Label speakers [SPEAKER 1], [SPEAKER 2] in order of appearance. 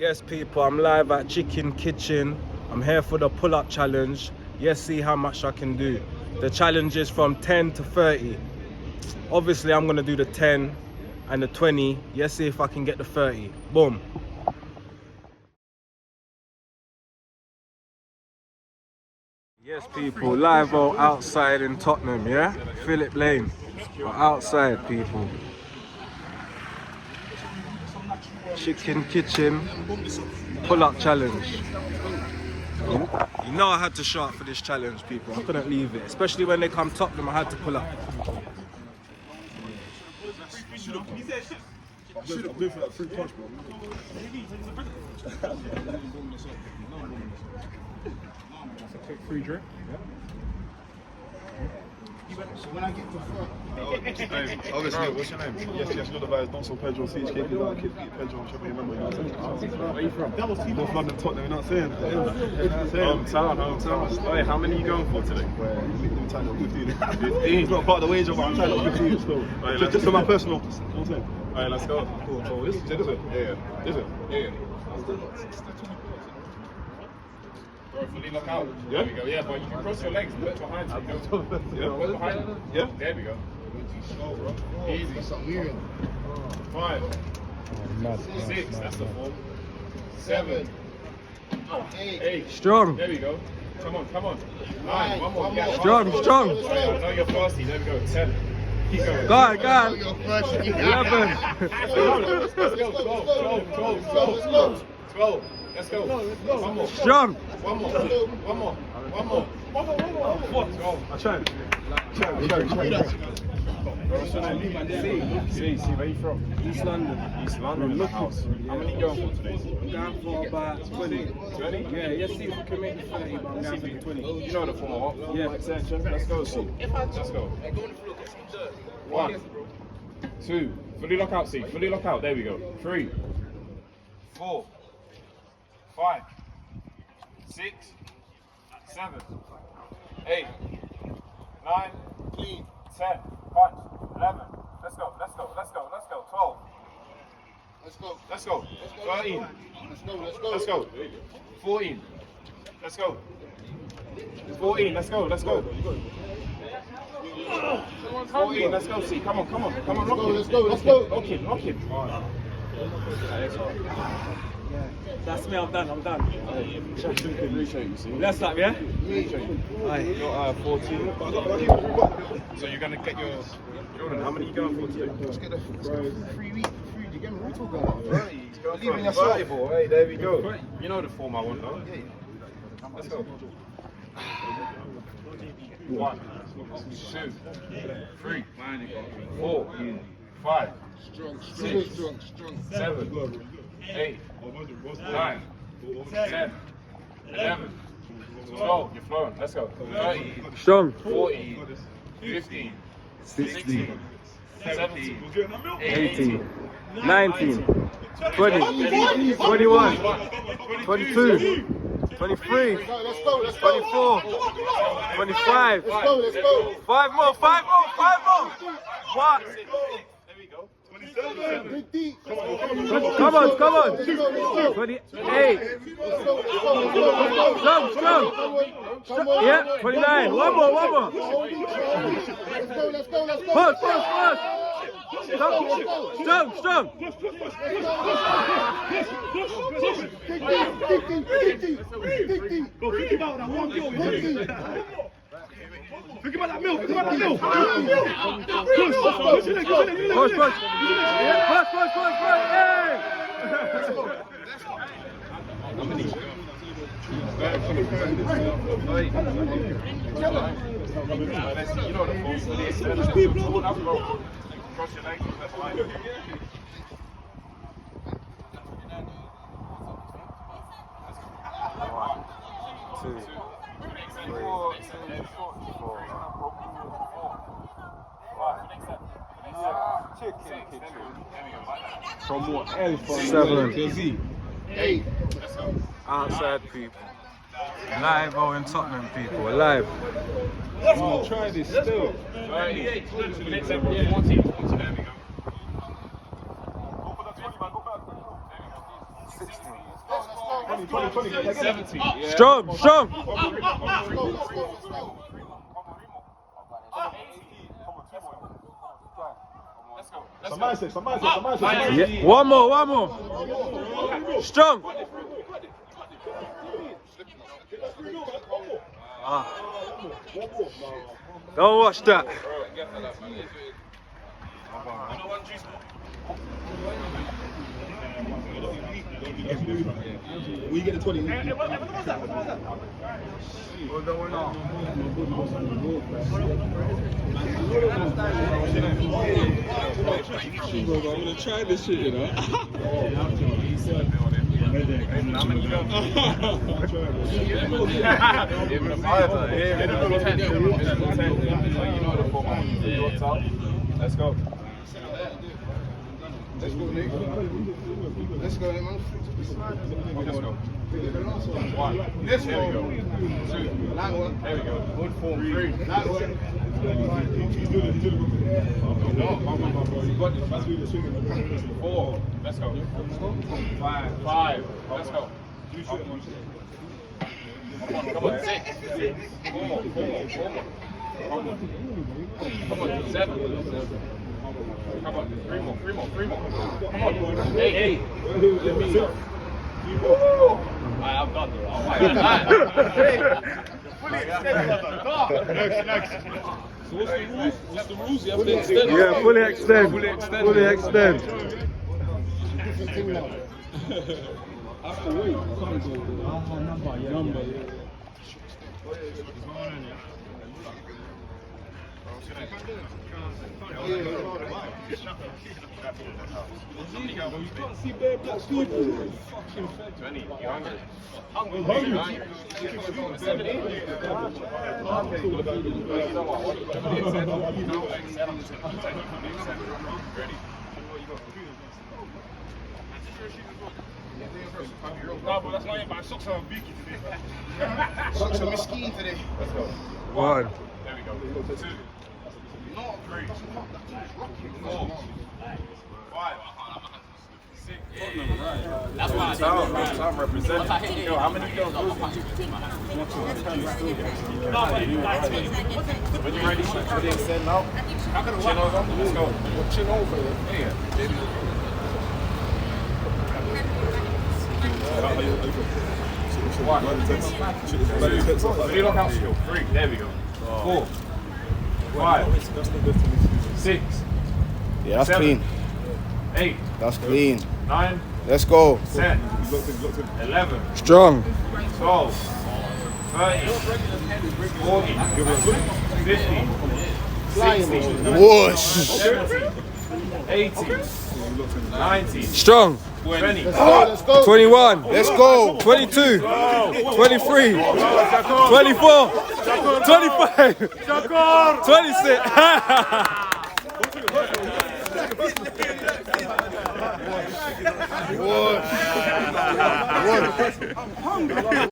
[SPEAKER 1] Yes, people, I'm live at Chicken Kitchen. I'm here for the pull-up challenge. Yes, see how much I can do. The challenge is from 10 to 30. Obviously, I'm gonna do the 10 and the 20. Yes, see if I can get the 30. Boom. Yes, people, live outside in Tottenham, yeah? Philip Lane. We're outside, people. Chicken Kitchen pull-up challenge. You know I had to show up for this challenge, people. I couldn't leave it. Especially when they come Tottenham, I had to pull up.
[SPEAKER 2] Should have been for that free punch, bro. That's a quick free drink.
[SPEAKER 3] When I get to front.
[SPEAKER 2] Obviously, what's your name? Yes, you're the guys. Don't so Pedro, CHK, Pedro, Trevor, remember, you know what I'm saying? Where are you from? North London, Tottenham, you know what I'm saying? Hometown. Hey, how many are you going for today? I'm trying to 15. 15? It's not part of the wager, but I'm trying to 15 still. Right, just for my personal, you know what I'm saying? Alright, let's go. Cool. This is it? Yeah. Is it? Yeah.
[SPEAKER 4] Fully lock out.
[SPEAKER 2] Yeah?
[SPEAKER 4] There we go. Yeah, but you can cross your legs. Look behind you.
[SPEAKER 2] Yeah.
[SPEAKER 4] Look behind you.
[SPEAKER 2] Yeah?
[SPEAKER 4] There we go. Easy.
[SPEAKER 3] That's something weird.
[SPEAKER 4] 5, 6. That's the 4. 7, 8.
[SPEAKER 1] Strong.
[SPEAKER 4] There we go. Come on. 9. One more. Yeah,
[SPEAKER 1] Strong.
[SPEAKER 4] I know you're fasty. There we go. 10. Keep going.
[SPEAKER 1] Go on.
[SPEAKER 3] You're first.
[SPEAKER 1] 11.
[SPEAKER 4] Let's go. 12. Let's go. One more.
[SPEAKER 1] Strong.
[SPEAKER 4] One more. 12.
[SPEAKER 2] I tried. See, where you from?
[SPEAKER 1] East London.
[SPEAKER 2] East London in the house. How many you going for today?
[SPEAKER 1] I'm going for about 20.
[SPEAKER 2] 20?
[SPEAKER 1] Yeah, let's see if we can make it 30, but I'm going for 20.
[SPEAKER 2] You know the format.
[SPEAKER 1] Yeah.
[SPEAKER 2] Extension. Let's go, see.
[SPEAKER 4] Let's go. 1, 2. Fully lock out, see. Fully lock out. There we go. 3, 4, 5, 6, 7, 8, 9, 10, punch, 11. Let's go. 12.
[SPEAKER 3] Let's go.
[SPEAKER 4] 13.
[SPEAKER 3] Let's go.
[SPEAKER 4] 14. Let's go. 14. Let's go. 14. Let's go. See. Come on.
[SPEAKER 3] Let's go.
[SPEAKER 4] Lock in.
[SPEAKER 1] That's me, I'm done.
[SPEAKER 2] Appreciate you, see.
[SPEAKER 1] Let's start, yeah?
[SPEAKER 2] You're 14.
[SPEAKER 4] So you're gonna get your
[SPEAKER 2] Jordan, how many you going for today?
[SPEAKER 3] Let's get a 3 week. Do you get me? What are you talking about?
[SPEAKER 2] 30. He's going
[SPEAKER 3] Leaving
[SPEAKER 2] for
[SPEAKER 3] yourself.
[SPEAKER 2] 30, boy. Hey, there we go. You know the form I want, though. Let's go.
[SPEAKER 4] 1, 2, 3, 4, 5, 6, 7, 8, 9, 10, 11, 12. You're flowing. Let's go. 13,
[SPEAKER 1] Strong.
[SPEAKER 4] 14, 15, 16, 17,
[SPEAKER 1] 18, 19, 20, 21, 22, 23,
[SPEAKER 3] Let's go.
[SPEAKER 1] 24, 25.
[SPEAKER 3] Let's go.
[SPEAKER 1] 5 more. What?
[SPEAKER 4] There we go.
[SPEAKER 3] Dig deep.
[SPEAKER 1] Come on. 28. Strong. Yeah, 29. One more.
[SPEAKER 3] Let's go.
[SPEAKER 1] Push. Strong.
[SPEAKER 3] Dig deep.
[SPEAKER 2] Go, think about that one goal. Think about that milk.
[SPEAKER 1] Push.
[SPEAKER 4] You know the form. Cross your legs. That's fine.
[SPEAKER 1] 2, 3, 4, 5. Chicken Kitchen. From what else? 7.
[SPEAKER 3] 8.
[SPEAKER 1] Outside people. Live in Tottenham people. We're live.
[SPEAKER 2] Try this still.
[SPEAKER 4] 38. 14. There we go. 70. Yeah.
[SPEAKER 1] Strong, strong.
[SPEAKER 2] Some mindset.
[SPEAKER 1] Yeah. One more. Strong. Don't watch that.
[SPEAKER 2] We get the 20.
[SPEAKER 1] I'm gonna try this shit, you know.
[SPEAKER 4] Let's go.
[SPEAKER 3] Let's go, man.
[SPEAKER 4] Let's go. One. This here we go. Two.
[SPEAKER 3] That one.
[SPEAKER 4] There we go. Good form. Three.
[SPEAKER 3] That one.
[SPEAKER 4] Four. Let's go. Five. Let's go. Come on. Six. Four more. Come on. Seven. Come on. Three more. Come on. Eight. I'm done. Next. So what's the rules? You have to extend.
[SPEAKER 1] Yeah, fully extend. Fully extend.
[SPEAKER 2] I have to wait. Number. You can't see bare black people. Fucking fed.
[SPEAKER 4] 20. You hungry?
[SPEAKER 2] No, but that's not it. My socks are beaky today.
[SPEAKER 3] Socks are mesquite today.
[SPEAKER 4] Let's go.
[SPEAKER 1] One.
[SPEAKER 4] There we go. Two.
[SPEAKER 3] Not
[SPEAKER 4] Three. Four. Five. Six. That's why I'm representing. Yo, how many kills was it? When you ready, for the extend now? Chin over. Let's go. Chin over. Yeah. One. Three lockout skill. Three. There we go. 4. 5. 6.
[SPEAKER 3] Yeah, that's
[SPEAKER 4] 7.
[SPEAKER 3] clean.
[SPEAKER 4] 8.
[SPEAKER 3] That's clean.
[SPEAKER 4] 9.
[SPEAKER 3] Let's go.
[SPEAKER 4] 10. 11.
[SPEAKER 1] Strong.
[SPEAKER 4] 12. 13. 14. 15. 16.
[SPEAKER 3] Whoosh.
[SPEAKER 4] 17. 18. 19.
[SPEAKER 1] Strong.
[SPEAKER 4] 20.
[SPEAKER 3] Let's go.
[SPEAKER 1] 21.
[SPEAKER 3] Let's go.
[SPEAKER 1] 22. 23. 24. 25. 26.
[SPEAKER 3] Whoosh.